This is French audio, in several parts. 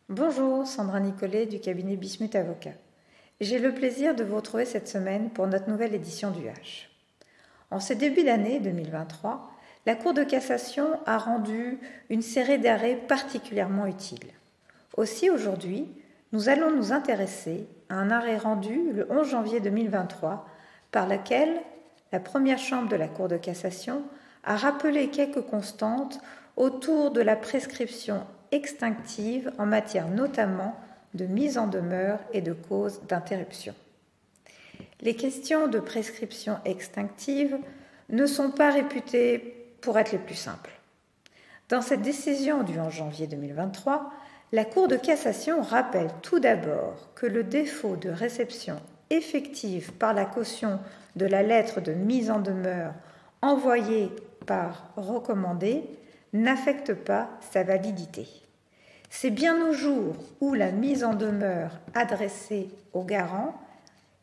Bonjour, Sandra Nicolet du cabinet Bismuth Avocat. J'ai le plaisir de vous retrouver cette semaine pour notre nouvelle édition du H. En ce début d'année 2023, la Cour de cassation a rendu une série d'arrêts particulièrement utiles. Aussi aujourd'hui, nous allons nous intéresser à un arrêt rendu le 11 janvier 2023 par lequel la première chambre de la Cour de cassation a rappelé quelques constantes autour de la prescription extinctive en matière notamment de mise en demeure et de cause d'interruption. Les questions de prescription extinctive ne sont pas réputées pour être les plus simples. Dans cette décision du 11 janvier 2023, la Cour de cassation rappelle tout d'abord que le défaut de réception effective par la caution de la lettre de mise en demeure envoyée par recommandé n'affecte pas sa validité. C'est bien au jour où la mise en demeure adressée au garant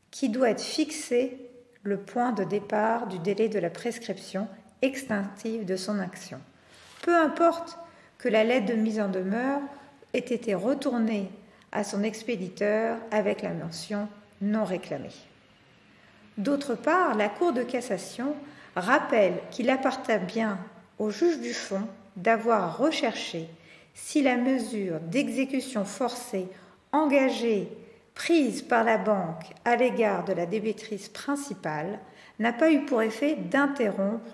qui doit être fixé le point de départ du délai de la prescription extinctive de son action. Peu importe que la lettre de mise en demeure ait été retournée à son expéditeur avec la mention « non réclamée ». D'autre part, la Cour de cassation rappelle qu'il appartient bien au juge du fond d'avoir à rechercher si la mesure d'exécution forcée engagée prise par la banque à l'égard de la débitrice principale n'a pas eu pour effet d'interrompre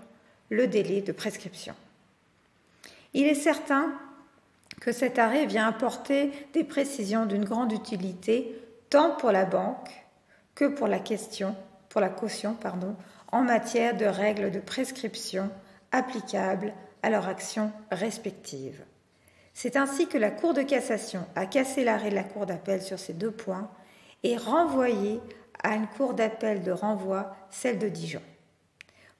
le délai de prescription. Il est certain que cet arrêt vient apporter des précisions d'une grande utilité tant pour la banque que pour la caution, en matière de règles de prescription applicables à leur action respective. C'est ainsi que la Cour de cassation a cassé l'arrêt de la Cour d'appel sur ces deux points et renvoyé à une Cour d'appel de renvoi, celle de Dijon.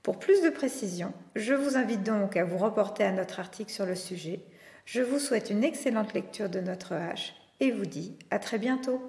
Pour plus de précision, je vous invite donc à vous reporter à notre article sur le sujet. Je vous souhaite une excellente lecture de notre H et vous dis à très bientôt.